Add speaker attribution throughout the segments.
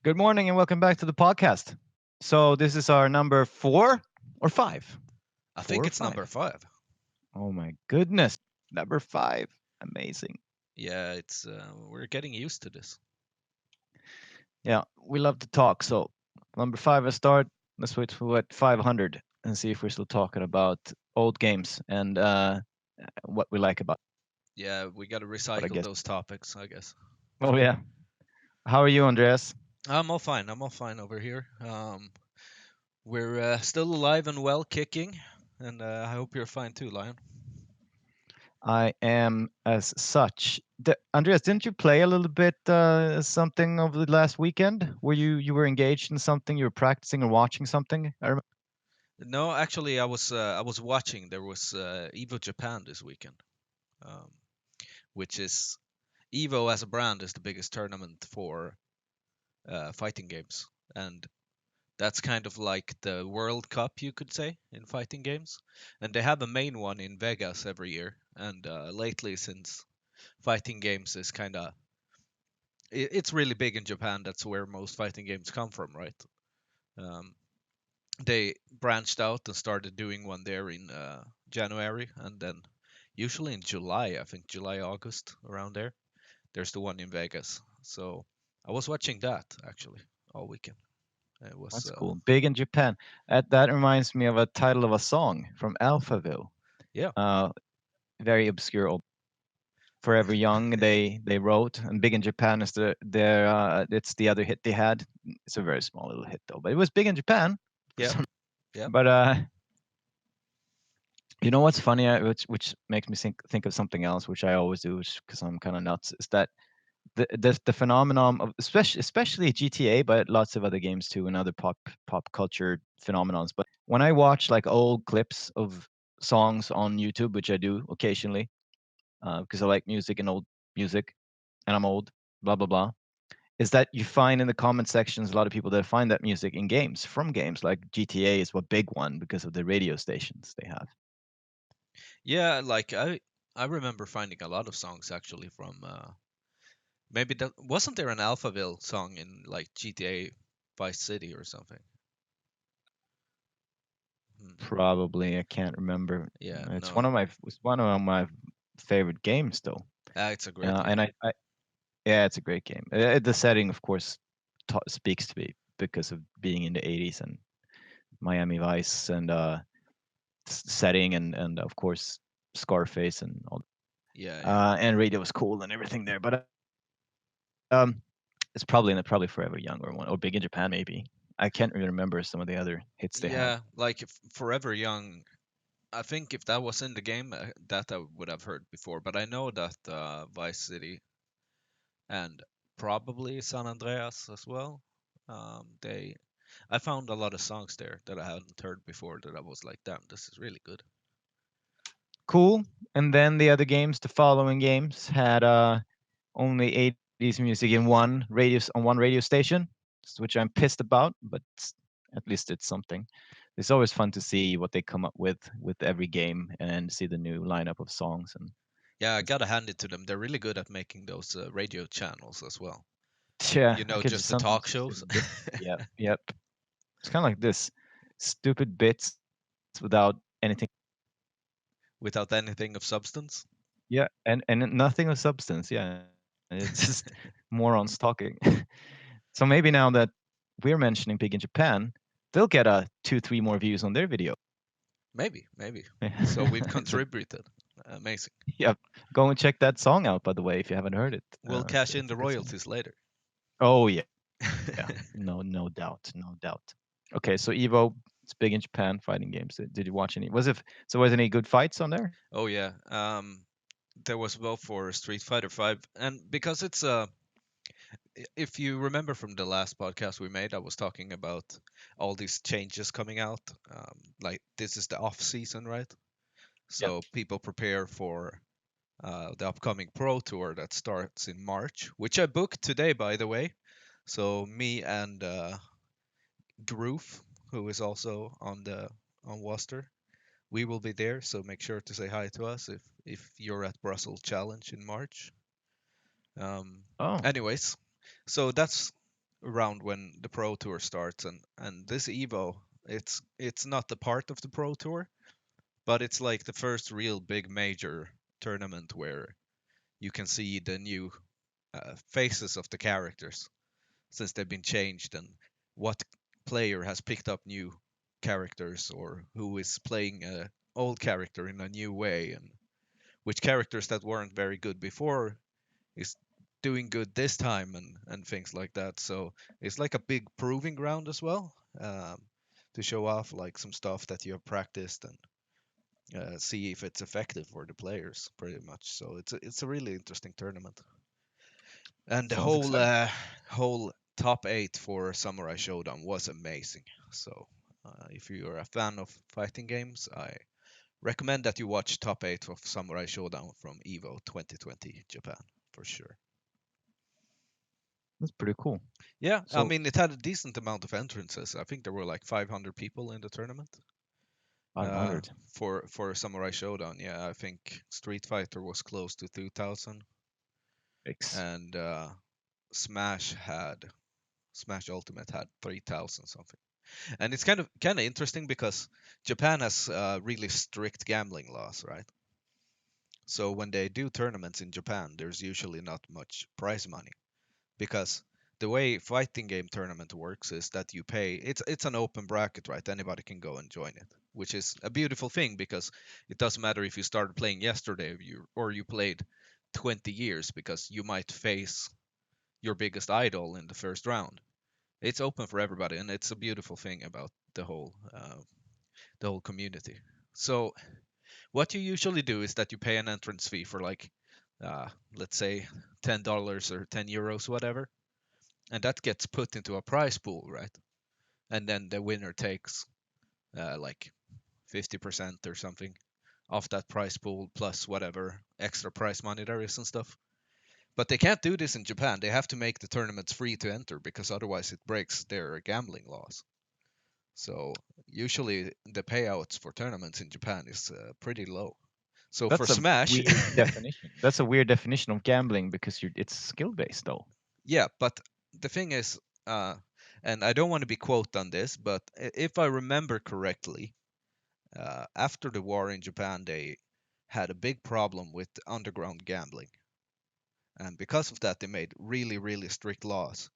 Speaker 1: Good morning and welcome back to the podcast. So this is our number 4 or 5.
Speaker 2: I
Speaker 1: Four
Speaker 2: think
Speaker 1: or
Speaker 2: it's number
Speaker 1: five.
Speaker 2: 5.
Speaker 1: Oh my goodness. Number 5. Amazing.
Speaker 2: Yeah, it's we're getting used to this.
Speaker 1: Yeah, we love to talk. So number 5 I start. Let's wait for what 500 and see if we're still talking about old games and what we like about.
Speaker 2: Yeah, we got to
Speaker 1: But I
Speaker 2: recycle
Speaker 1: guess.
Speaker 2: those topics, I guess.
Speaker 1: Oh yeah. How are you, Andreas?
Speaker 2: I'm all fine. I'm all fine over here. We're still alive and well, kicking, and I hope you're fine too, Lion.
Speaker 1: I am as such. Andreas, didn't you play a little bit something over the last weekend? Were you were engaged in something? You were practicing or watching something?
Speaker 2: No, actually, I was watching. There was Evo Japan this weekend, um, which is Evo as a brand is the biggest tournament for fighting games, and that's kind of like the World Cup, you could say, in fighting games. And they have a main one in Vegas every year. And lately, since fighting games is kind of it's really big in Japan. That's where most fighting games come from, right? Um, they branched out and started doing one there in January, and then usually in July, I think July, August, around there. There's the one in Vegas. So I was watching that actually all weekend. It was
Speaker 1: That's cool. Big in Japan. That reminds me of a title of a song from Alphaville.
Speaker 2: yeah.
Speaker 1: Uh, very obscure. Forever Young. They wrote, and Big in Japan is their it's the other hit they had. It's a very small little hit though, but it was big in Japan. For
Speaker 2: Yeah.
Speaker 1: some,
Speaker 2: Yeah.
Speaker 1: but you know what's funny, which makes me think of something else, which I always do, because I'm kind of nuts, is that the phenomenon of especially GTA, but lots of other games too, and other pop culture phenomenons. But when I watch like old clips of songs on YouTube, which I do occasionally, because I like music and old music, and I'm old, blah blah blah, is that you find in the comment sections a lot of people that find that music in games from games like GTA is a big one because of the radio stations they have.
Speaker 2: Yeah, like I remember finding a lot of songs actually from maybe that wasn't there an Alphaville song in like GTA Vice City or something? Hmm.
Speaker 1: Probably I can't remember.
Speaker 2: Yeah,
Speaker 1: It's
Speaker 2: no.
Speaker 1: one of my favorite games though.
Speaker 2: It's a great game.
Speaker 1: And I yeah, it's a great game. The setting, of course, speaks to me because of being in the 80s and Miami Vice and setting and of course Scarface and all.
Speaker 2: Yeah, yeah.
Speaker 1: And radio was cool and everything there. But it's probably Forever Young or one or Big in Japan maybe. I can't really remember some of the other hits they had.
Speaker 2: Yeah, like if Forever Young, I think if that was in the game, that I would have heard before, but I know that Vice City and probably San Andreas as well. They I found a lot of songs there that I hadn't heard before that I was like, damn, this is really good.
Speaker 1: Cool. And then the other games, the following games had only 80s music in one radio station, which I'm pissed about, but at least it's something. It's always fun to see what they come up with every game and see the new lineup of songs and
Speaker 2: Yeah, I gotta hand it to them. They're really good at making those radio channels as well.
Speaker 1: yeah,
Speaker 2: You
Speaker 1: I
Speaker 2: know,
Speaker 1: could just
Speaker 2: just the
Speaker 1: sometimes
Speaker 2: talk
Speaker 1: just feel
Speaker 2: shows
Speaker 1: different. Yep, yep. It's kind of like this stupid bits without anything.
Speaker 2: without anything of substance.
Speaker 1: Yeah, and nothing of substance. Yeah, it's just morons talking. So maybe now that we're mentioning Pig in Japan, they'll get a 2, 3 more views on their video.
Speaker 2: Maybe, maybe. So we've
Speaker 1: Yeah. So
Speaker 2: contributed. Amazing.
Speaker 1: yeah, go and check that song out by the way if you haven't heard it.
Speaker 2: We'll
Speaker 1: It's
Speaker 2: cash in
Speaker 1: it's a
Speaker 2: the
Speaker 1: good song.
Speaker 2: royalties later.
Speaker 1: Oh yeah, no doubt, no doubt. Okay, so Evo, it's big in Japan fighting games. Did you watch any? Was any good fights on there?
Speaker 2: Oh yeah. There was vote for Street Fighter 5, and because it's if you remember from the last podcast we made, I was talking about all these changes coming out. Like this is the off season, right?
Speaker 1: Yep.
Speaker 2: So people prepare for the upcoming Pro Tour that starts in March, which I booked today, by the way. So me and Groove, who is also on Wasder, we will be there. So make sure to say hi to us if you're at Brussels Challenge in March. Um,
Speaker 1: Oh,
Speaker 2: anyways, so that's around when the Pro Tour starts, and this Evo, it's not the part of the Pro Tour, but it's like the first real big major tournament where you can see the new faces of the characters since they've been changed, and what player has picked up new characters or who is playing a old character in a new way, and which characters that weren't very good before is doing good this time, and things like that. So it's like a big proving ground as well, to show off like some stuff that you have practiced, and see if it's effective for the players pretty much. So it's a really interesting tournament. And the
Speaker 1: Sounds exciting.
Speaker 2: whole top 8 for Samurai Showdown was amazing. So if you're a fan of fighting games, I recommend that you watch top 8 of Samurai Showdown from Evo 2020 Japan for sure.
Speaker 1: That's pretty cool.
Speaker 2: Yeah, I
Speaker 1: So
Speaker 2: mean it had a decent amount of entrances. I think there were like 500 people in the tournament. Uh,
Speaker 1: 500.
Speaker 2: for Samurai Showdown, yeah, I think Street Fighter was close to 2,000,
Speaker 1: Yikes.
Speaker 2: and Smash Ultimate had 3,000 something. And it's kind of interesting because Japan has really strict gambling laws, right? So when they do tournaments in Japan, there's usually not much prize money because the way fighting game tournament works is that you pay. It's an open bracket, right? Anybody can go and join it, which is a beautiful thing because it doesn't matter if you started playing yesterday or you played 20 years because you might face your biggest idol in the first round. It's open for everybody, and it's a beautiful thing about the whole community. So what you usually do is that you pay an entrance fee for like, let's say $10 or €10, whatever, and that gets put into a prize pool, right? And then the winner takes like 50% or something off that prize pool plus whatever extra prize money there is and stuff. But they can't do this in Japan. They have to make the tournaments free to enter because otherwise it breaks their gambling laws. So usually the payouts for tournaments in Japan is pretty low. So for
Speaker 1: That's a
Speaker 2: Smash,
Speaker 1: weird definition. That's a weird definition of gambling because it's skill based though.
Speaker 2: yeah, but the thing is, uh, and I don't want to be quote on this, but if I remember correctly, after the war in Japan, they had a big problem with underground gambling, and because of that, they made really, really strict laws,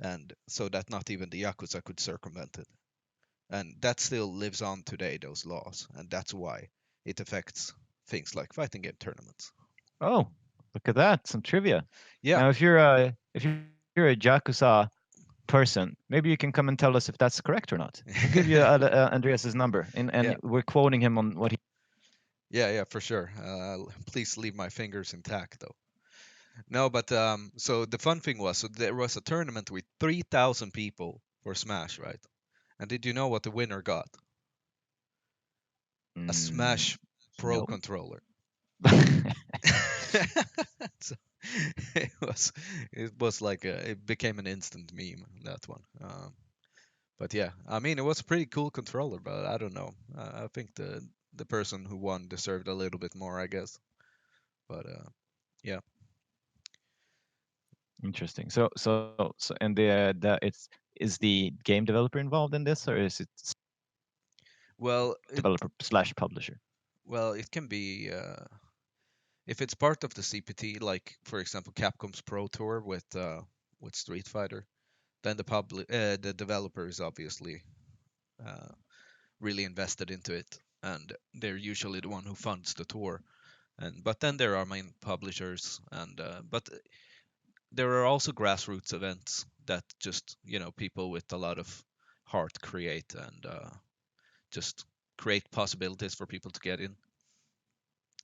Speaker 2: and so that not even the yakuza could circumvent it. And that still lives on today, those laws, and that's why it affects things like fighting game tournaments.
Speaker 1: Oh, look at that! Some trivia.
Speaker 2: Yeah.
Speaker 1: Now, if you're a Jakusa person, maybe you can come and tell us if that's correct or not. We'll give you Andreas's number,
Speaker 2: Yeah.
Speaker 1: and we're quoting him on what he.
Speaker 2: Yeah, for sure. Please leave my fingers intact, though. No, but so the fun thing was, so there was a tournament with 3,000 people for Smash, right? And did you know what the winner got? A
Speaker 1: Mm,
Speaker 2: Smash Pro
Speaker 1: no.
Speaker 2: controller. So it was it was like it became an instant meme, that one. But yeah, I mean it was a pretty cool controller, but I don't know. I think the person who won deserved a little bit more, I guess. But yeah.
Speaker 1: Interesting. So, and the it's is the game developer involved in this, or is it
Speaker 2: Well,
Speaker 1: developer slash publisher?
Speaker 2: it can be if it's part of the CPT, like for example Capcom's Pro Tour with Street Fighter, then the developer is obviously uh, really invested into it, and they're usually the one who funds the tour. And but then there are main publishers, and but there are also grassroots events that just people with a lot of heart create, and just create possibilities for people to get in.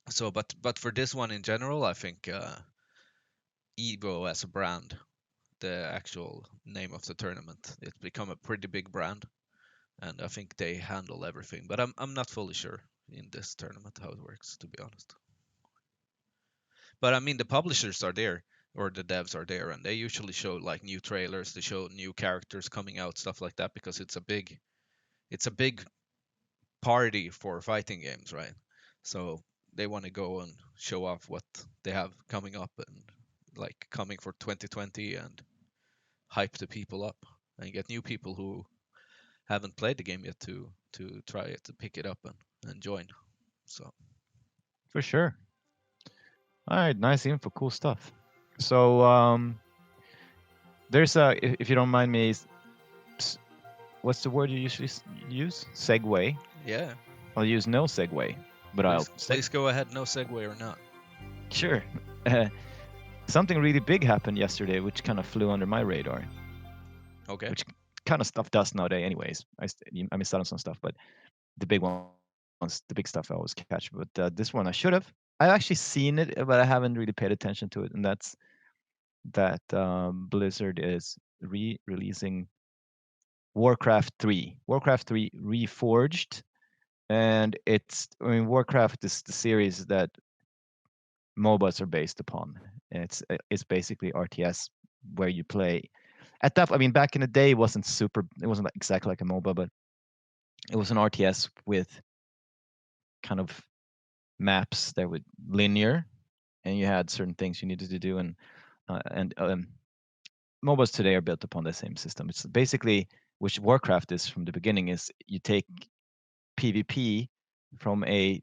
Speaker 2: So, but for this one in general, I think Evo as a brand, the actual name of the tournament, it's become a pretty big brand, and I think they handle everything. But I'm not fully sure in this tournament how it works, to be honest. But I mean, the publishers are there, or the devs are there, and they usually show like new trailers, they show new characters coming out, stuff like that, because it's a big party for fighting games, right? So they want to go and show off what they have coming up and like coming for 2020, and hype the people up and get new people who haven't played the game yet to try it, to pick it up and join. So
Speaker 1: For sure. All right, nice info, cool stuff. So there's a, if you don't mind me, what's the word you usually use? Segue.
Speaker 2: yeah,
Speaker 1: I'll use no segue, but I'll
Speaker 2: please go ahead. No segue or not.
Speaker 1: sure. Something really big happened yesterday, which kind of flew under my radar,
Speaker 2: Okay.
Speaker 1: which kind of stuff does nowadays, anyways. I missed out on some stuff, but the big ones, the big stuff I always catch. But this one I should have. I've actually seen it, but I haven't really paid attention to it, and that's that Blizzard is re-releasing Warcraft 3. Warcraft 3 Reforged, and I mean, Warcraft is the series that MOBAs are based upon. And it's basically RTS where you play. At that, I mean, back in the day, it wasn't exactly like a MOBA, but it was an RTS with kind of maps that were linear, and you had certain things you needed to do, and MOBAs today are built upon the same system. It's basically, which Warcraft is from the beginning, is you take PvP from a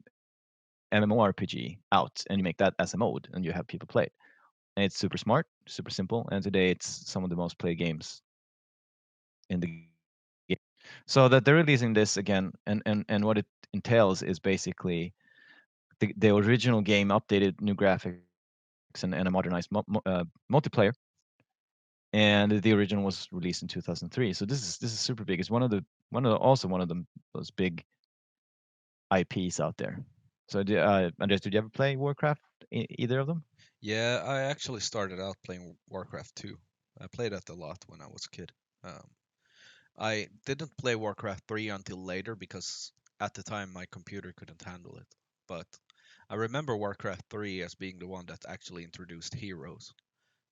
Speaker 1: MMORPG out and you make that as a mode and you have people play it. And it's super smart, super simple, and today it's some of the most played games in the game. So that they're releasing this again, and what it entails is basically the original game updated, new graphics, and a modernized multiplayer. And the original was released in 2003. So this is super big. It's also one of the those big IPs out there. So, Andres, did you ever play Warcraft? Either of them?
Speaker 2: Yeah, I actually started out playing Warcraft 2. I played that a lot when I was a kid. Um, I didn't play Warcraft 3 until later because at the time my computer couldn't handle it. But I remember Warcraft 3 as being the one that actually introduced heroes.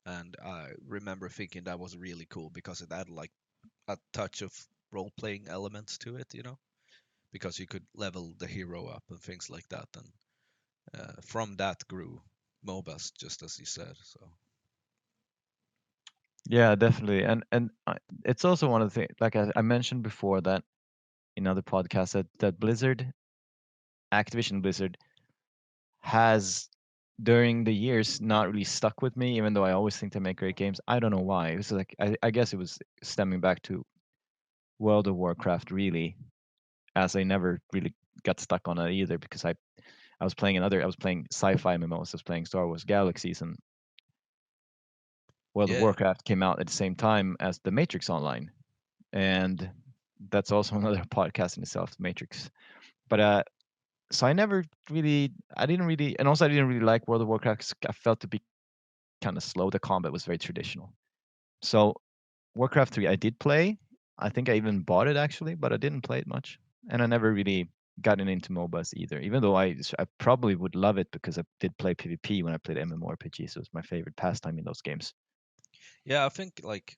Speaker 2: And I remember thinking that was really cool because it had like a touch of role playing elements to it, because you could level the hero up and things like that. And from that grew MOBAs, just as you said. So
Speaker 1: Yeah, definitely. And it's also one of the things, like I mentioned before, that in other podcasts, that Activision Blizzard, has during the years not really stuck with me, even though I always think they make great games. I don't know why. It was like I guess it was stemming back to World of Warcraft, really, as I never really got stuck on it either because I was playing sci-fi MMOs. I was playing Star Wars Galaxies, and World of
Speaker 2: yeah,
Speaker 1: Warcraft came out at the same time as the Matrix Online, and that's also another podcast in itself, Matrix. But so I didn't really, and also I didn't really like World of Warcraft 'cause I felt to be kind of slow. The combat was very traditional. So Warcraft 3, I did play. I think I even bought it actually, but I didn't play it much, and I never really gotten into MOBAs either. Even though I probably would love it because I did play PvP when I played MMORPG, so it was my favorite pastime in those games.
Speaker 2: yeah. I think like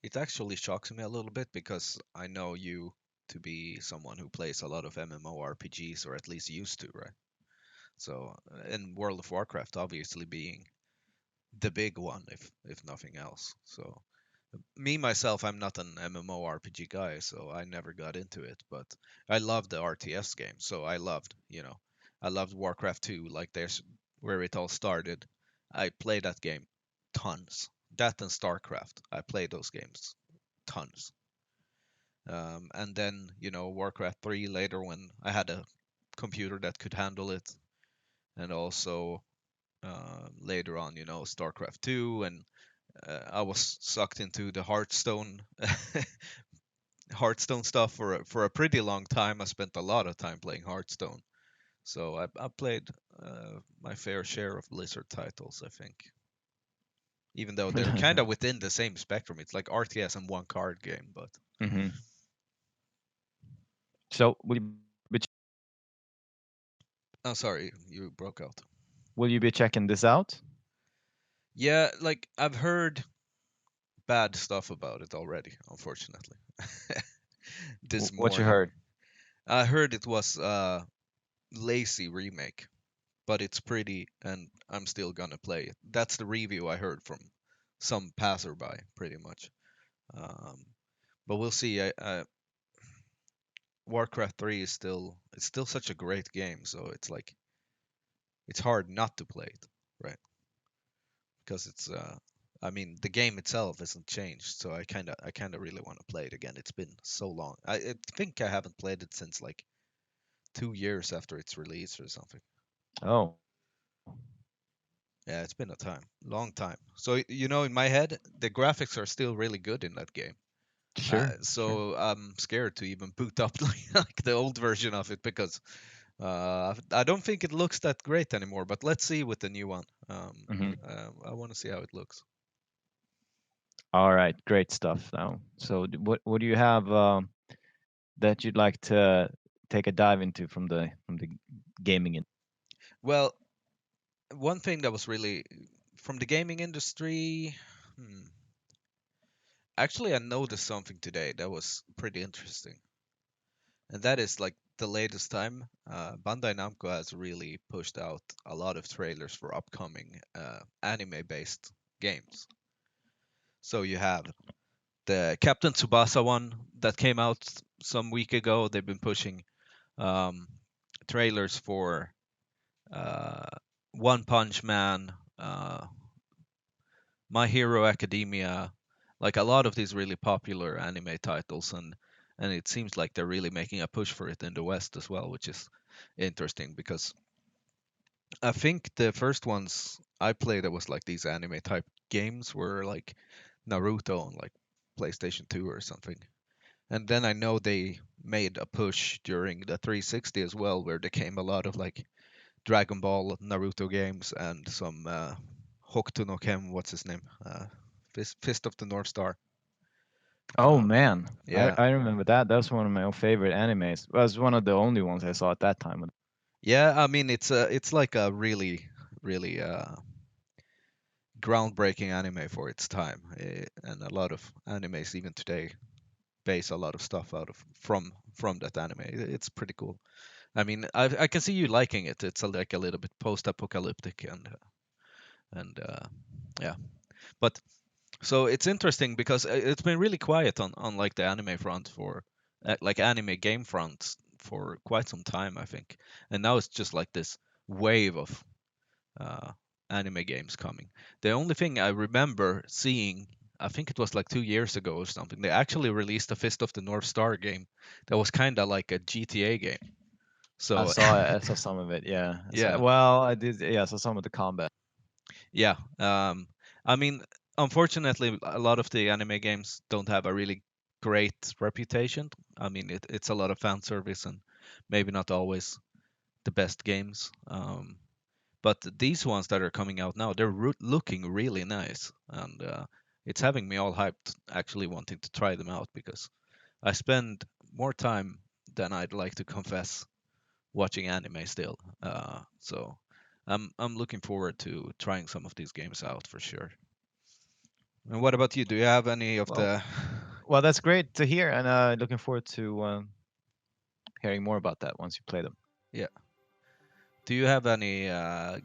Speaker 2: it actually shocks me a little bit because I know you to be someone who plays a lot of MMORPGs, or at least used to, right? So, and World of Warcraft obviously being the big one, if nothing else. So, me myself, I'm not an MMORPG guy, so I never got into it. But I love the RTS game, so I loved Warcraft 2. Like there's where it all started. I played that game tons. That and StarCraft, I played those games tons. And then Warcraft 3 later when I had a computer that could handle it, and also later on, StarCraft 2, and I was sucked into the Hearthstone stuff for a pretty long time. I spent a lot of time playing Hearthstone, so I played my fair share of Blizzard titles, I think. Even though they're kind of within the same spectrum, it's like RTS and one card game. But
Speaker 1: hmm So
Speaker 2: I'm sorry, you broke out.
Speaker 1: will you be checking this out?
Speaker 2: Yeah, like I've heard bad stuff about it already, unfortunately. This
Speaker 1: What you
Speaker 2: morning,
Speaker 1: heard?
Speaker 2: I heard it was a lazy remake, but it's pretty, and I'm still gonna play it. That's the review I heard from some passerby, pretty much. Um, but we'll see. Warcraft 3 is still it's still such a great game, so it's like it's hard not to play it, right? Because it's I mean the game itself hasn't changed, so I kind of really want to play it again. It's been so long. I think I haven't played it since like 2 years after its release or something.
Speaker 1: Oh,
Speaker 2: Yeah, it's been a time, long time. So in my head, the graphics are still really good in that game.
Speaker 1: sure, sure.
Speaker 2: So I'm scared to even boot up like the old version of it because I don't think it looks that great anymore. But let's see with the new one.
Speaker 1: Hmm.
Speaker 2: I want to see how it looks.
Speaker 1: All right, great stuff. Now, so what do you have that you'd like to take a dive into from the gaming?
Speaker 2: Well, one thing that was really from the gaming industry. Hmm, actually, I noticed something today that was pretty interesting, and that is like the latest time Bandai Namco has really pushed out a lot of trailers for upcoming anime-based games. So you have the Captain Tsubasa one that came out some week ago. They've been pushing um, trailers for uh, One Punch Man, My Hero Academia, like a lot of these really popular anime titles, and it seems like they're really making a push for it in the West as well, which is interesting because I think the first ones I played that was like these anime type games were like Naruto on like PlayStation 2 or something. And then I know they made a push during the 360 as well, where there came a lot of like Dragon Ball, Naruto games, and some Hokuto no Ken, what's his name? Fist of the North Star.
Speaker 1: Oh man,
Speaker 2: Yeah,
Speaker 1: I remember that. That was one of my own favorite animes. It was one of the only ones I saw at that time.
Speaker 2: yeah. I mean, it's like a really groundbreaking anime for its time, and a lot of animes even today base a lot of stuff out of from that anime. It's pretty cool. I mean, I can see you liking it. It's like a little bit post-apocalyptic and yeah. But so it's interesting because it's been really quiet on like the anime front for like anime game front for quite some time, I think. And now it's just like this wave of uh, anime games coming. The only thing I remember seeing, I think it was like 2 years ago or something, they actually released a Fist of the North Star game that was kind of like a GTA game. So
Speaker 1: I saw some of it. Yeah.
Speaker 2: yeah,
Speaker 1: Well, I did. Yeah, I saw some of the combat.
Speaker 2: yeah. I mean, unfortunately, a lot of the anime games don't have a really great reputation. I mean, it's a lot of fan service and maybe not always the best games. But these ones that are coming out now, they're looking really nice, and it's having me all hyped, actually wanting to try them out because I spend more time than I'd like to confess watching anime still. So I'm looking forward to trying some of these games out for sure. And what about you? Do you have any of
Speaker 1: Well,
Speaker 2: the?
Speaker 1: well, that's great to hear, and looking forward to hearing more about that once you play them.
Speaker 2: Yeah. Do you have any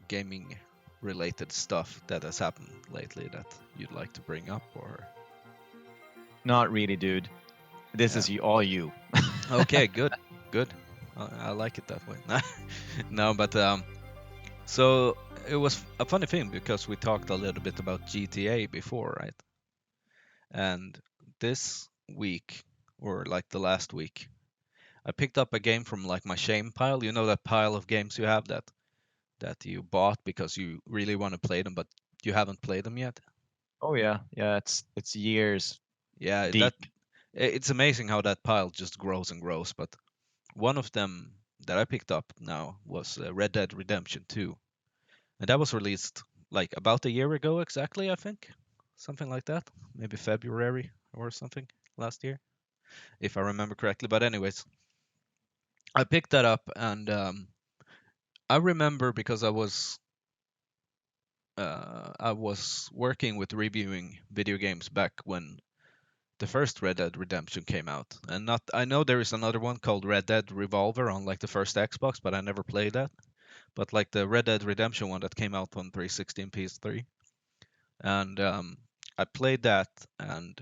Speaker 2: gaming related stuff that has happened lately that you'd like to bring up or?
Speaker 1: Not really, dude. This
Speaker 2: Yeah.
Speaker 1: is all you.
Speaker 2: Okay, good, good. I like it that way. No, but so it was a funny thing because we talked a little bit about GTA before, right? And this week, or like the last week, I picked up a game from like my shame pile. You know that pile of games you have that you bought because you really want to play them, but you haven't played them yet.
Speaker 1: Oh yeah, yeah. It's years
Speaker 2: Yeah,
Speaker 1: deep.
Speaker 2: it's amazing how that pile just grows and grows. But one of them that I picked up now was Red Dead Redemption 2, and that was released like about a year ago exactly, I think, something like that, maybe February or something last year, if I remember correctly. But anyways, I picked that up, and I remember because I was working with reviewing video games back when the first Red Dead Redemption came out, and not I know there is another one called Red Dead Revolver on like the first Xbox, but I never played that. But like the Red Dead Redemption one that came out on 360 and PS3, and I played that, and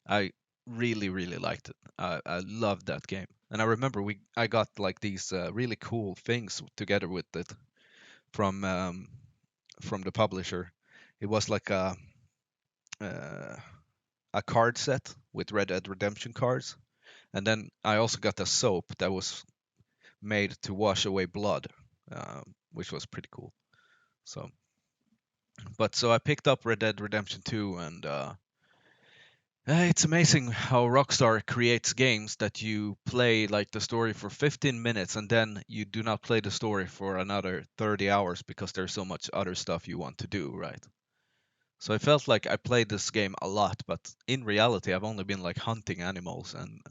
Speaker 2: I really really liked it. I loved that game, and I remember I got like these really cool things together with it from from the publisher. It was like uh, a card set with Red Dead Redemption cards, and then I also got a soap that was made to wash away blood, which was pretty cool. So, but so I picked up Red Dead Redemption 2, and it's amazing how Rockstar creates games that you play like the story for 15 minutes and then you do not play the story for another 30 hours because there's so much other stuff you want to do, right? So I felt like I played this game a lot, but in reality, I've only been like hunting animals and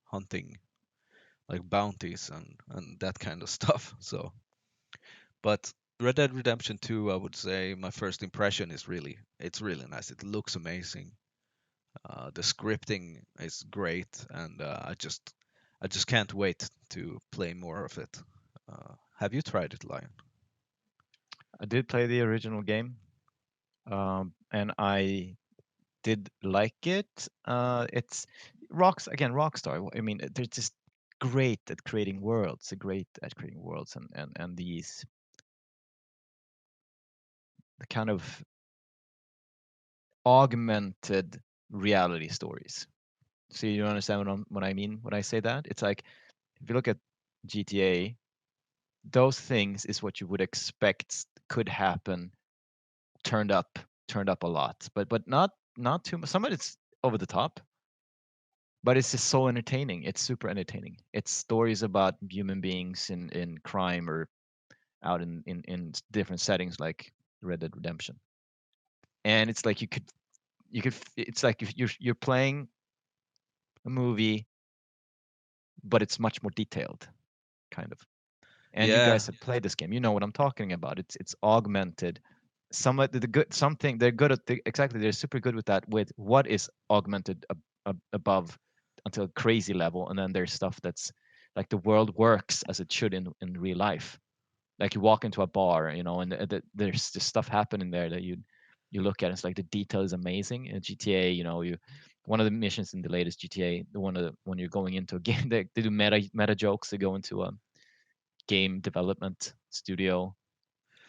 Speaker 2: hunting like bounties and that kind of stuff. So, but Red Dead Redemption 2, I would say my first impression is it's really nice. It looks amazing. The scripting is great, and I just can't wait to play more of it. Have you tried it, Lion?
Speaker 1: I did play the original game, and I did like it. It's Rockstar. I mean, they're just great at creating worlds. They're great at creating worlds and these the kind of augmented reality stories. So you understand what I mean when I say that? It's like if you look at GTA, those things is what you would expect could happen turned up turned up a lot, but not too much. Some of it's over the top, but it's just so entertaining. It's super entertaining. It's stories about human beings in crime or out in different settings like Red Dead Redemption. And it's like it's like if you're playing a movie, but it's much more detailed, kind of. And you
Speaker 2: Yeah,
Speaker 1: guys have played this game. You know what I'm talking about. It's augmented. Some of the good something they're good at exactly. They're super good with that. With what is augmented above until a crazy level, and then there's stuff that's like the world works as it should in real life. Like you walk into a bar, and there's just stuff happening there that you look at. It's like the detail is amazing. In GTA, you one of the missions in the latest GTA, the one of when you're going into a game, they do meta jokes. They go into a game development studio,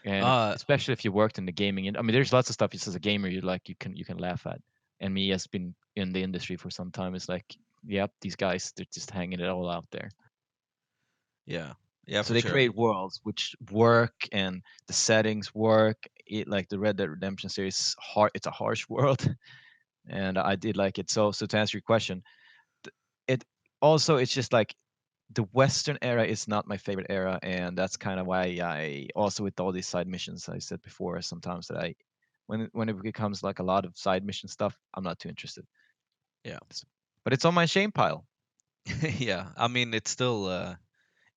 Speaker 1: and
Speaker 2: uh,
Speaker 1: especially if you worked in the gaming, I mean, there's lots of stuff just as a gamer you can laugh at. And me, has been in the industry for some time, it's like, yep, these guys, they're just hanging it all out there.
Speaker 2: yeah, yeah,
Speaker 1: So
Speaker 2: for
Speaker 1: they
Speaker 2: sure.
Speaker 1: create worlds which work, and the settings work. Like the Red Dead Redemption series, it's a harsh world, and I did like it. So to answer your question, it also, it's just like the Western era is not my favorite era, and that's kind of why I also, with all these side missions, I said before sometimes that when it becomes like a lot of side mission stuff, I'm not too interested.
Speaker 2: Yeah,
Speaker 1: But it's on my shame pile.
Speaker 2: yeah. I mean, it's still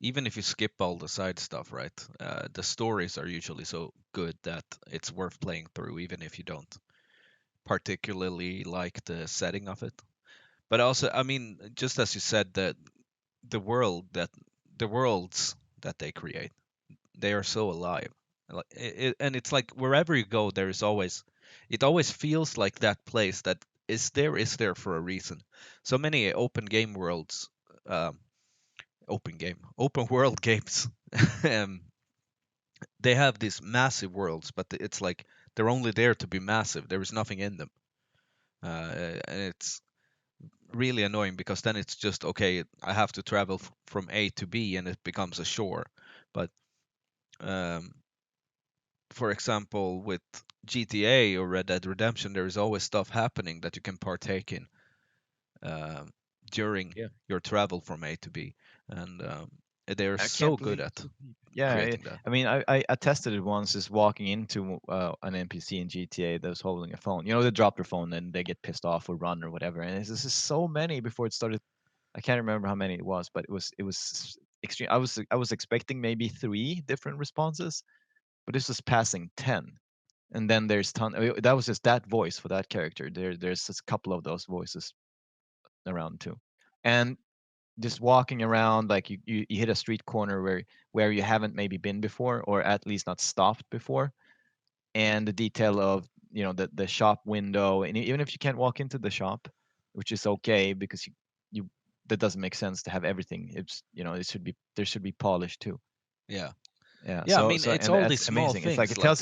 Speaker 2: even if you skip all the side stuff, right? The stories are usually so good that it's worth playing through, even if you don't particularly like the setting of it. But also, I mean, just as you said, that the world that the worlds that they create, they are so alive. Like and it's like wherever you go, there is always, it always feels like that place that is there for a reason. So many um, open world games, um, they have these massive worlds, but it's like they're only there to be massive. There is nothing in them, and it's really annoying because then it's just okay. I have to travel from A to B, and it becomes a shore. But um, for example, with GTA or Red Dead Redemption, there is always stuff happening that you can partake in um, during
Speaker 1: Yeah.
Speaker 2: your travel from A to B, and they're
Speaker 1: I
Speaker 2: so
Speaker 1: can't
Speaker 2: good
Speaker 1: believe
Speaker 2: at
Speaker 1: Yeah,
Speaker 2: creating that.
Speaker 1: I mean, I tested it once, just walking into an NPC in GTA that was holding a phone. They drop their phone and they get pissed off or run or whatever. And it's just so many before it started. I can't remember how many it was, but it was extreme. I was expecting maybe three different responses, but this was passing 10. And then there's that was just that voice for that character. There's just a couple of those voices around too. And just walking around, like you hit a street corner where you haven't maybe been before, or at least not stopped before, and the detail of the shop window, and even if you can't walk into the shop, which is okay because you that doesn't make sense to have everything. It's it should be there should be polish too.
Speaker 2: Yeah.
Speaker 1: Yeah.
Speaker 2: Yeah, I
Speaker 1: So
Speaker 2: mean,
Speaker 1: so
Speaker 2: it's
Speaker 1: and
Speaker 2: all
Speaker 1: that's
Speaker 2: these small
Speaker 1: amazing. It's like
Speaker 2: things like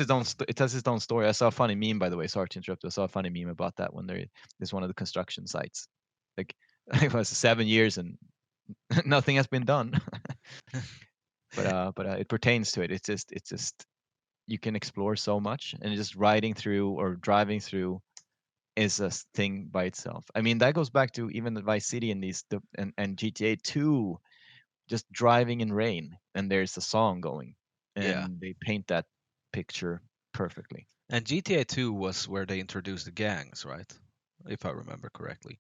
Speaker 1: it tells its own story. I saw a funny meme, by the way. Sorry to interrupt. I saw a funny meme about that when there's one of the construction sites. Like it was 7 years and nothing has been done. But it pertains to it. It's just you can explore so much, and just riding through or driving through is a thing by itself. I mean, that goes back to even the Vice City and and GTA 2, just driving in rain, and there's a song going,
Speaker 2: yeah.
Speaker 1: and they paint that picture perfectly.
Speaker 2: And GTA 2 was where they introduced the gangs, right? If I remember correctly.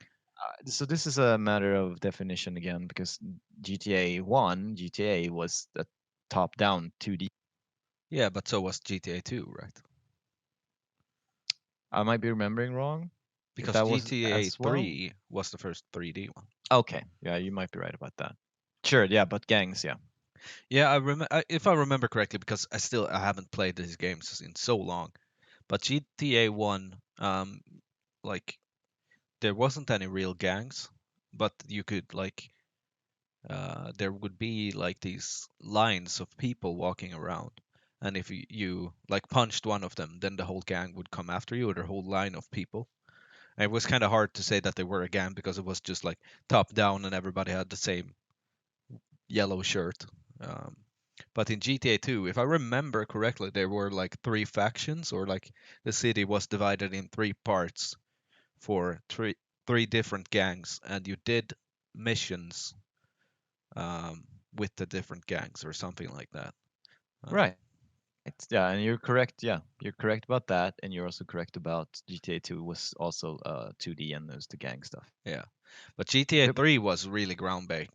Speaker 1: So this is a matter of definition again, because GTA 1, GTA was a top-down 2D.
Speaker 2: Yeah, but so was GTA 2, right?
Speaker 1: I might be remembering wrong if
Speaker 2: Because
Speaker 1: that was
Speaker 2: GTA
Speaker 1: as well.
Speaker 2: 3 was the first 3D one.
Speaker 1: Okay, yeah, you might be right about that. Sure, yeah, but gangs, yeah.
Speaker 2: Yeah, if I remember correctly, because I haven't played these games in so long. But GTA 1, like there wasn't any real gangs, but you could like there would be like these lines of people walking around, and if you like punched one of them, then the whole gang would come after you, or the whole line of people. And it was kind of hard to say that they were a gang because it was just like top down and everybody had the same yellow shirt. Um, but in GTA 2, if I remember correctly, there were like three factions, or like the city was divided in three parts for three different gangs, and you did missions um, with the different gangs or something like that. Um,
Speaker 1: Right. Yeah, and you're correct. Yeah, you're correct about that, and you're also correct about GTA 2 was also 2D and there's the gang stuff.
Speaker 2: yeah, but GTA
Speaker 1: But,
Speaker 2: 3 was really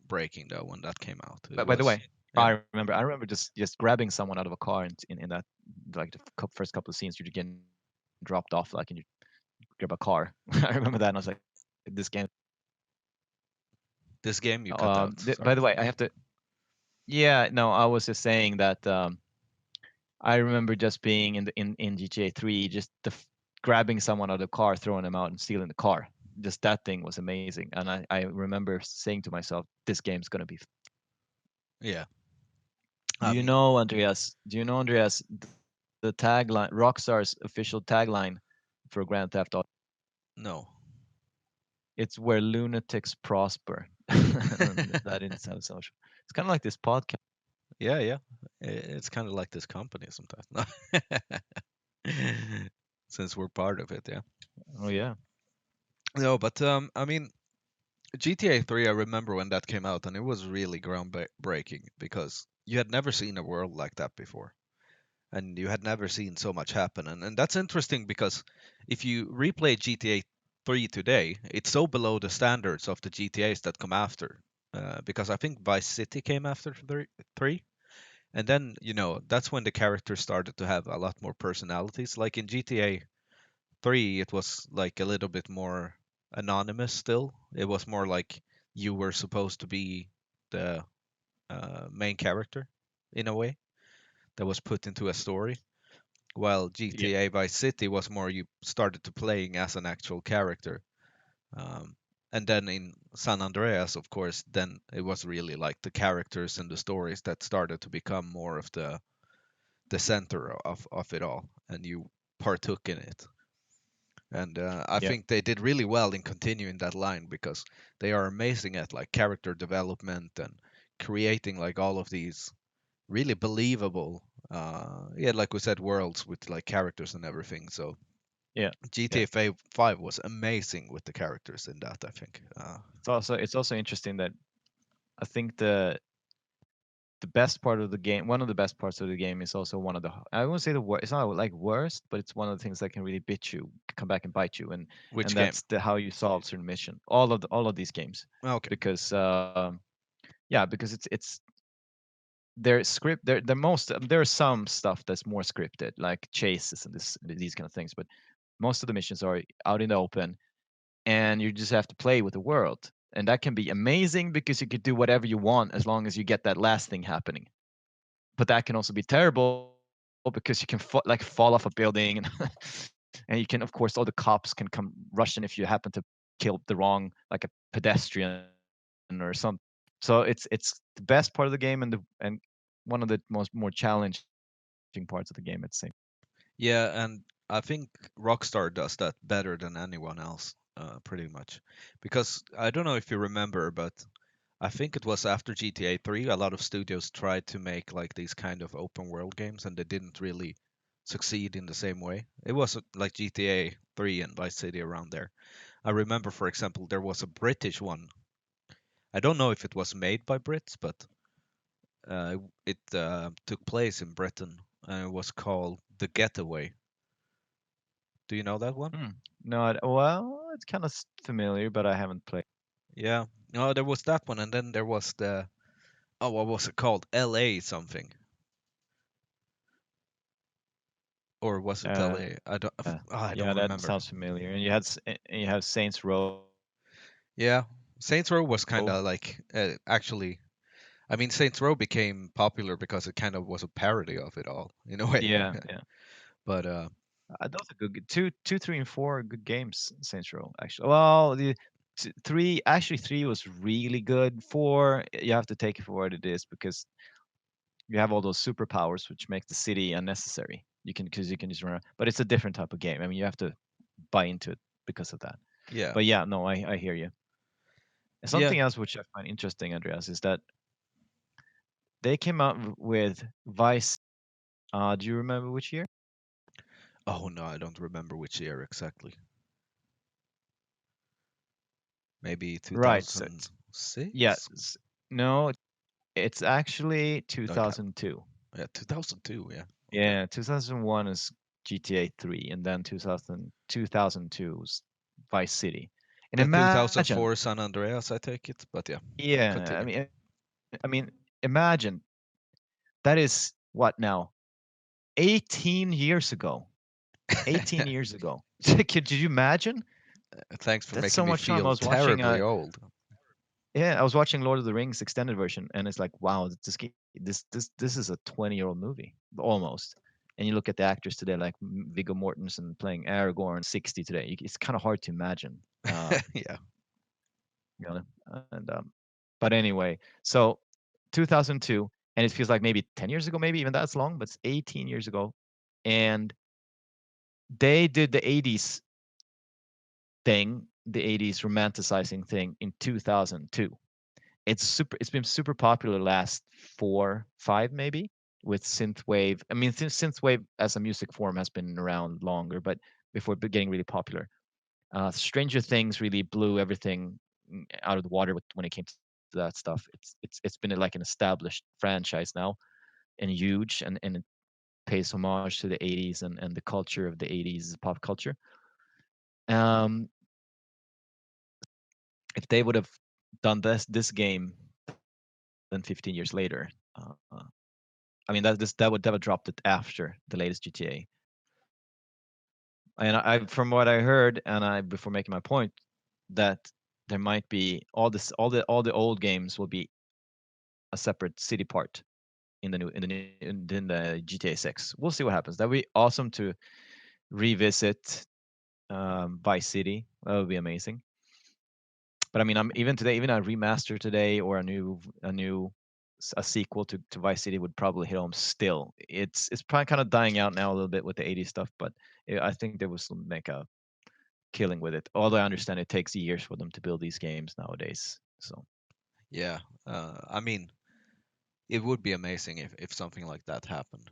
Speaker 2: breaking though when that came out. It
Speaker 1: but by the
Speaker 2: was,
Speaker 1: way,
Speaker 2: yeah,
Speaker 1: I remember just grabbing someone out of a car in that like the first couple of scenes you're getting dropped off like and you grab a car. I remember that and I was like, this game.
Speaker 2: this game you cut out.
Speaker 1: By
Speaker 2: Sorry.
Speaker 1: the way, I have to. Yeah, no, I was just saying that I remember just being in GTA 3, just grabbing someone out of the car, throwing them out, and stealing the car. Just that thing was amazing, and I remember saying to myself, "This game's gonna be."
Speaker 2: Yeah,
Speaker 1: Do
Speaker 2: I
Speaker 1: you
Speaker 2: mean,
Speaker 1: know, Andreas? Do you know, Andreas? The tagline, Rockstar's official tagline for Grand Theft Auto.
Speaker 2: no.
Speaker 1: It's where lunatics prosper. That didn't sound social. It's kind of like this podcast.
Speaker 2: Yeah, yeah. It's kind of like this company sometimes. Since we're part of it, yeah.
Speaker 1: Oh yeah,
Speaker 2: No, but I mean, GTA 3, I remember when that came out, and it was really groundbreaking because you had never seen a world like that before, and you had never seen so much happen. And that's interesting because if you replay GTA 3 today, it's so below the standards of the GTAs that come after. Because I think Vice City came after 3, and then that's when the characters started to have a lot more personalities. Like in GTA 3, it was like a little bit more anonymous still. It was more like you were supposed to be the main character in a way that was put into a story. While
Speaker 1: yeah,
Speaker 2: GTA Vice City was more you started to playing as an actual character. Um, and then in San Andreas, of course, then it was really like the characters and the stories that started to become more of the center of it all, and you partook in it. And I
Speaker 1: yeah,
Speaker 2: think they did really well in continuing that line because they are amazing at like character development and creating like all of these really believable, yeah, like we said, worlds with like characters and everything. So
Speaker 1: yeah, yeah.
Speaker 2: GTA 5 was amazing with the characters in that, I think.
Speaker 1: It's also interesting that I think the best part of the game, one of the best parts of the game, is also one of the. I won't say the worst. It's not like worst, but it's one of the things that can really bit you, come back and bite you,
Speaker 2: Which
Speaker 1: and
Speaker 2: game?
Speaker 1: that's the how you solve certain mission. All of these games,
Speaker 2: Okay.
Speaker 1: because yeah, because it's they're script. They're most. There are some stuff that's more scripted, like chases and these kind of things, but most of the missions are out in the open, and you just have to play with the world. And that can be amazing because you could do whatever you want as long as you get that last thing happening. But that can also be terrible because you can like fall off a building and and you can, of course, all the cops can come rush in if you happen to kill the wrong, like a pedestrian or something. So it's the best part of the game, and one of the most more challenging parts of the game at the same.
Speaker 2: Yeah, and I think Rockstar does that better than anyone else, pretty much. Because I don't know if you remember, but I think it was after GTA 3, a lot of studios tried to make like these kind of open world games, and they didn't really succeed in the same way. It wasn't like GTA 3 and Vice City around there. I remember, for example, there was a British one. I don't know if it was made by Brits, but it took place in Britain, and it was called The Getaway. Do you know that one?
Speaker 1: Hmm. No, well, it's kind of familiar, but I haven't played.
Speaker 2: Yeah. No, there was that one, and then there was the, oh, what was it called? LA something, or was it
Speaker 1: Uh,
Speaker 2: LA? I don't
Speaker 1: yeah, that
Speaker 2: remember.
Speaker 1: sounds familiar. And you have Saints Row.
Speaker 2: Yeah, Saints Row was kind of like actually. I mean, Saints Row became popular because it kind of was a parody of it all in a way.
Speaker 1: Yeah, yeah.
Speaker 2: But
Speaker 1: Those are good. Two, 3, and 4 are good games. Saints Row, actually. Well, the three, actually, 3 was really good. 4, you have to take it for what it is because you have all those superpowers, which make the city unnecessary. You can because you can just run, but it's a different type of game. I mean, you have to buy into it because of that.
Speaker 2: yeah,
Speaker 1: But yeah, no, I hear you. And
Speaker 2: yeah.
Speaker 1: something else which I find interesting, Andreas, is that they came out with Vice. Do you remember which year?
Speaker 2: Oh no, I don't remember which year exactly. Maybe
Speaker 1: Right. So yeah,
Speaker 2: 2006?
Speaker 1: no, it's actually
Speaker 2: No, it
Speaker 1: 2002.
Speaker 2: yeah, 2002. Yeah. Okay.
Speaker 1: Yeah, 2001 is GTA 3, and then 2002 was Vice City. And
Speaker 2: And
Speaker 1: imagine,
Speaker 2: 2004 San Andreas, I take it. But yeah,
Speaker 1: yeah,
Speaker 2: continue.
Speaker 1: I mean, imagine that is what now? 18 years ago. 18 years ago. Could you imagine?
Speaker 2: Thanks for
Speaker 1: That's
Speaker 2: making
Speaker 1: so
Speaker 2: me
Speaker 1: much time. I
Speaker 2: feel
Speaker 1: was watching
Speaker 2: terribly old.
Speaker 1: yeah, I was watching Lord of the Rings extended version, and it's like, wow, this is a 20-year-old movie almost. And you look at the actors today, like Viggo Mortensen playing Aragorn, 60 today. It's kind of hard to imagine.
Speaker 2: Yeah.
Speaker 1: You know, and but anyway, so 2002, and it feels like maybe 10 years ago, maybe even that's long, but it's 18 years ago, and they did the 80s thing, the 80s romanticizing thing in 2002. It's been super popular last 4 5 maybe with synthwave. I mean, synthwave as a music form has been around longer, but before getting really popular. Stranger Things really blew everything out of the water when it came to that stuff. It's been like an established franchise now and huge, and it pays homage to the 80s and the culture of the 80s pop culture. Um, if they would have done this game then 15 years later, I mean that would dropped it after the latest GTA. And I from what I heard, and I before making my point, that there might be all the old games will be a separate city part in the in the GTA 6. We'll see what happens. That would be awesome to revisit Vice City. That would be amazing. But I mean, I'm even today, even a remaster today or a sequel to Vice City would probably hit home still. It's probably kind of dying out now a little bit with the 80s stuff, but I think they will still make a killing with it. Although I understand it takes years for them to build these games nowadays. So
Speaker 2: Yeah. I mean, it would be amazing if something like that happened.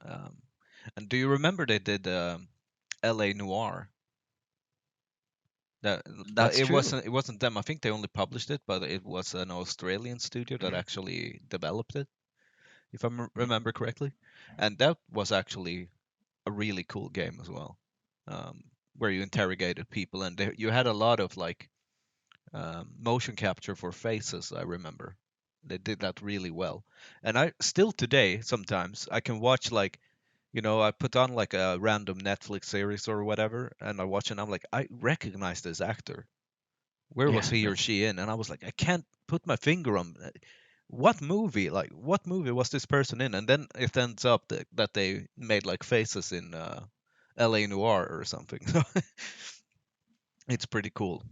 Speaker 2: Um, and do you remember they did L.A. Noir? That
Speaker 1: that's true.
Speaker 2: it wasn't them. I think they only published it, but it was an Australian studio that
Speaker 1: Mhm.
Speaker 2: actually developed it, if I
Speaker 1: Mhm.
Speaker 2: remember correctly. And that was actually a really cool game as well, um, where you interrogated people, and you had a lot of like motion capture for faces. I remember they did that really well, and I still today sometimes I can watch like, I put on like a random Netflix series or whatever, and I watch, and I'm like, I recognize this actor. Where was
Speaker 1: Yeah,
Speaker 2: he or
Speaker 1: yeah,
Speaker 2: she in? And I was like, I can't put my finger on what movie. Like, what movie was this person in? And then it ends up that they made like faces in LA Noir or something. It's pretty cool.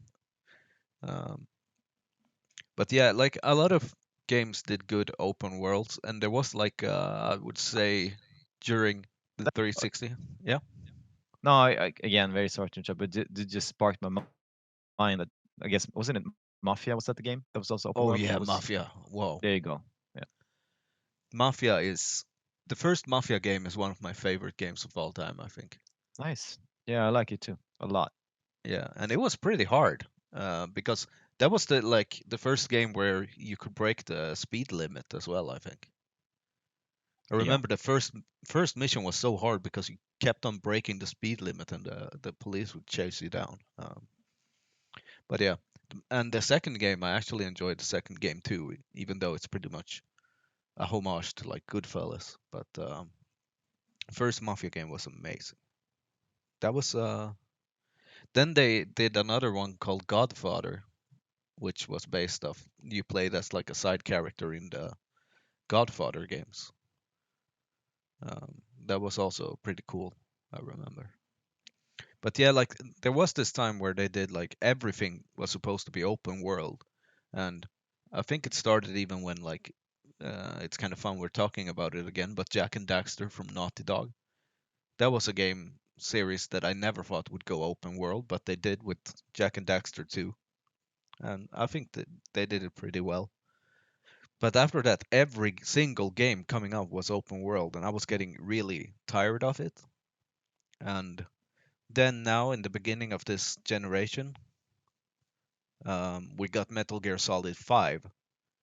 Speaker 2: Um, but yeah, like a lot of games did good open worlds, and there was like I would say during the 360. Yeah.
Speaker 1: No, again, very sorry to interrupt, but it just sparked my mind that I guess wasn't it Mafia? Was that the game that was also open
Speaker 2: Oh
Speaker 1: world?
Speaker 2: yeah,
Speaker 1: That was
Speaker 2: Mafia. Whoa.
Speaker 1: there. You go. Yeah,
Speaker 2: Mafia is the first Mafia game is one of my favorite games of all time, I think.
Speaker 1: nice. Yeah, I like it too a lot.
Speaker 2: Yeah, and it was pretty hard because that was the first game where you could break the speed limit as well, I think. I
Speaker 1: Yeah,
Speaker 2: remember the first mission was so hard because you kept on breaking the speed limit and the police would chase you down. But yeah, and the second game I actually enjoyed the second game too, even though it's pretty much a homage to like Goodfellas. But first Mafia game was amazing. That was then they did another one called Godfather, which was based off you played as like a side character in the Godfather games. That was also pretty cool, I remember. But yeah, like there was this time where they did like everything was supposed to be open world, and I think it started even when like it's kind of fun we're talking about it again. But Jack and Daxter from Naughty Dog, that was a game series that I never thought would go open world, but they did with Jack and Daxter 2, and I think that they did it pretty well. But after that, every single game coming out was open world, and I was getting really tired of it. And then now, in the beginning of this generation, we got Metal Gear Solid 5,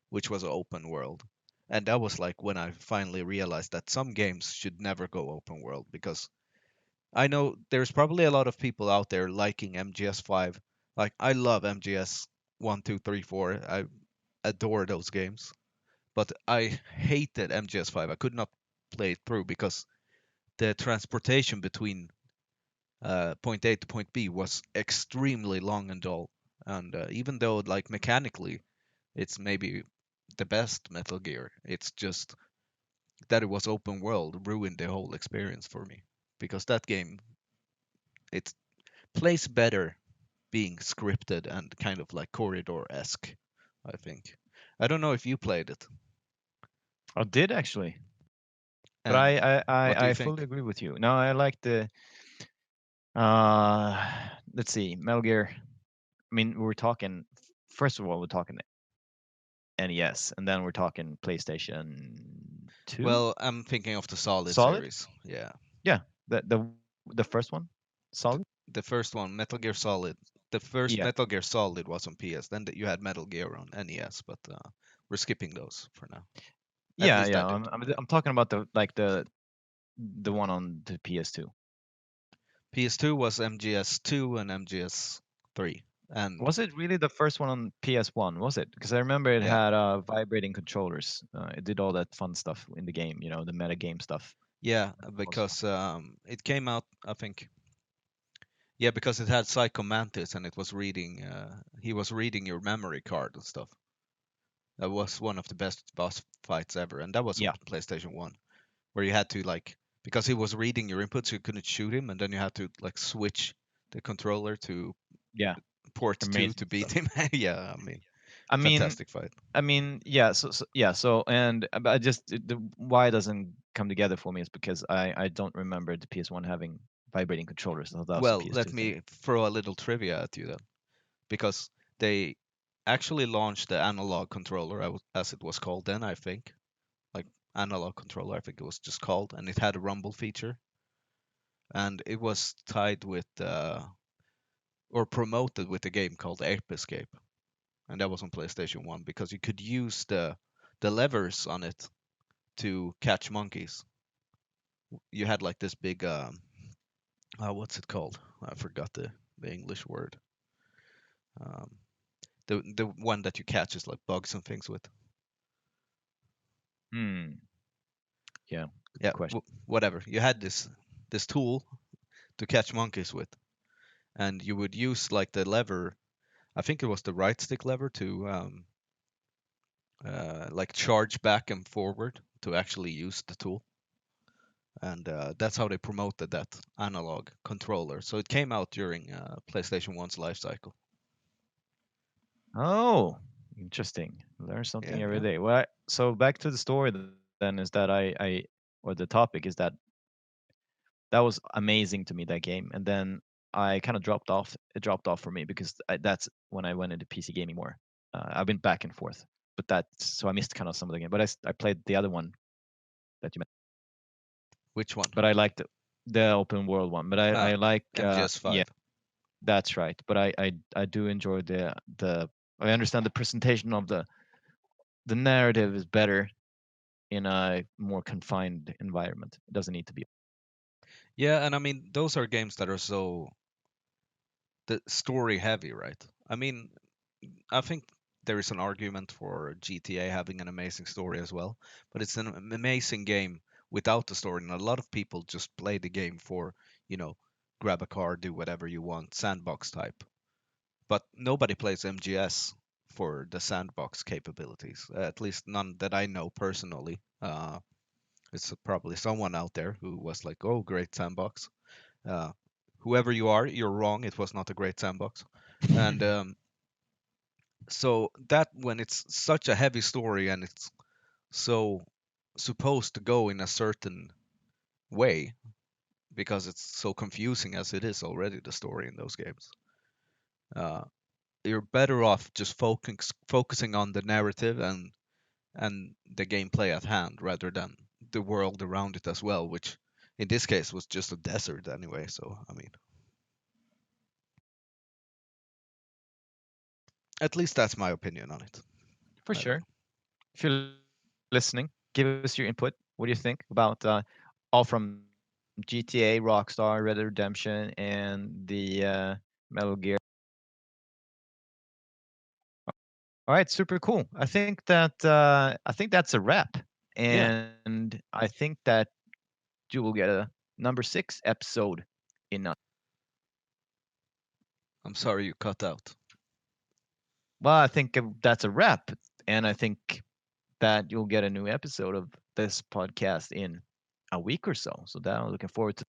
Speaker 2: which was open world. And that was like when I finally realized that some games should never go open world because I know there's probably a lot of people out there liking MGS5. Like, I love MGS 1, 2, 3, 4. I adore those games. But I hated MGS5. I could not play it through because the transportation between point A to point B was extremely long and dull. And even though, like mechanically, it's maybe the best Metal Gear, it's just that it was open world ruined the whole experience for me because that game it plays better being scripted and kind of like corridor esque. I think. I don't know if you played it,
Speaker 1: I did actually, but
Speaker 2: and what do you
Speaker 1: I fully
Speaker 2: think?
Speaker 1: agree with you. No, I like the uh, let's see, Metal Gear. I mean, we're talking. First of all, we're talking NES, and then we're talking PlayStation 2.
Speaker 2: Well, I'm thinking of the Solid
Speaker 1: Solid?
Speaker 2: series. Yeah,
Speaker 1: Yeah, the first one,
Speaker 2: the,
Speaker 1: Solid.
Speaker 2: the first one, Metal Gear Solid. The first
Speaker 1: Yeah,
Speaker 2: Metal Gear Solid was on PS. Then you had Metal Gear on NES, but we're skipping those for now. At
Speaker 1: yeah,
Speaker 2: least I
Speaker 1: yeah.
Speaker 2: did.
Speaker 1: I'm talking about the one on the PS2.
Speaker 2: PS2 was MGS2 and MGS3, and
Speaker 1: Was it really the first one on PS1? Was it? Because I remember it
Speaker 2: yeah,
Speaker 1: had vibrating controllers. It did all that fun stuff in the game, the meta game stuff.
Speaker 2: yeah,
Speaker 1: That was fun.
Speaker 2: because it came out, I think, yeah, because it had Psycho Mantis and it was reading, he was reading your memory card and stuff. That was one of the best boss fights ever, and that was on
Speaker 1: Yeah,
Speaker 2: PlayStation 1, where you had to like because he was reading your inputs, you couldn't shoot him, and then you had to like switch the controller to
Speaker 1: yeah,
Speaker 2: port 2 to
Speaker 1: amazing
Speaker 2: beat
Speaker 1: stuff.
Speaker 2: him. Yeah, I mean,
Speaker 1: I mean,
Speaker 2: fantastic fight.
Speaker 1: yeah. So, and but I just the why it doesn't come together for me is because I don't remember the PS1 having vibrating controllers. So that was a
Speaker 2: Well,
Speaker 1: PS2
Speaker 2: let
Speaker 1: thing.
Speaker 2: me throw a little trivia at you then, because they actually launched the analog controller, as it was called then, I think, like analog controller, I think it was just called, and it had a rumble feature, and it was tied with or promoted with a game called Ape Escape, and that was on PlayStation 1 because you could use the levers on it to catch monkeys. You had like this big what's it called? I forgot the English word. Um, the one that you catch is like bugs and things with.
Speaker 1: Hmm. Yeah. Good
Speaker 2: Yeah,
Speaker 1: question.
Speaker 2: whatever. You had this tool to catch monkeys with, and you would use like the lever. I think it was the right stick lever to like charge back and forward to actually use the tool. and that's how they promoted that analog controller. So it came out during PlayStation 1's life cycle.
Speaker 1: Oh, interesting. Learn something
Speaker 2: Yeah,
Speaker 1: every
Speaker 2: yeah.
Speaker 1: day. Well, so back to the story then is that or the topic is that that was amazing to me, that game, and then I kind of dropped off. It dropped off for me because that's when I went into PC gaming more. I've been back and forth, but that's so I missed kind of some of the game. But I played the other one that you mentioned.
Speaker 2: Which one?
Speaker 1: But I liked the open world one. But
Speaker 2: Ah,
Speaker 1: I like
Speaker 2: MGS
Speaker 1: yeah,
Speaker 2: 5.
Speaker 1: that's right. But I do enjoy the I understand the presentation of the narrative is better in a more confined environment. It doesn't need to be.
Speaker 2: Yeah, and I mean those are games that are so the story heavy, right? I mean, I think there is an argument for GTA having an amazing story as well, but it's an amazing game without the story, and a lot of people just play the game for, you know, grab a car, do whatever you want, sandbox type. But nobody plays MGS for the sandbox capabilities, at least none that I know personally. It's probably someone out there who was like, "Oh, great sandbox." Uh, Whoever you are, you're wrong. It was not a great sandbox, and so that when it's such a heavy story and it's so supposed to go in a certain way because it's so confusing as it is already the story in those games, uh, you're better off just focusing on the narrative and the gameplay at hand rather than the world around it as well, which in this case was just a desert anyway. So I mean, at least that's my opinion on it.
Speaker 1: For
Speaker 2: I don't
Speaker 1: sure. If you're listening, give us your input. What do you think about all from GTA, Rockstar, Red Dead Redemption, and the Metal Gear? All right, super cool. I think that's a wrap,
Speaker 2: Yeah,
Speaker 1: and I think that you will get a number 6 episode in.
Speaker 2: I'm sorry you cut out.
Speaker 1: Well, I think that's a wrap, and I think that you'll get a new episode of this podcast in a week or so. So that I'm looking forward to.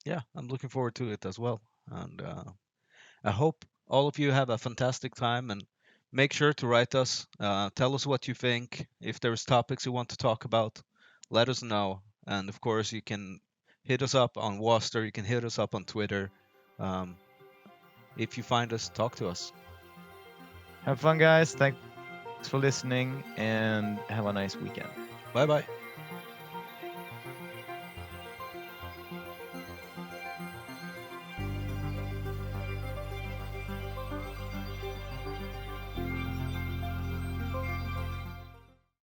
Speaker 2: Yeah, I'm looking forward to it as well, and I hope all of you have a fantastic time and make sure to write us. Tell us what you think. If there's topics you want to talk about, let us know. And of course, you can hit us up on Wasder. You can hit us up on Twitter. Um, if you find us, talk to us.
Speaker 1: Have fun, guys. Thanks for listening, and have a nice weekend.
Speaker 2: Bye bye.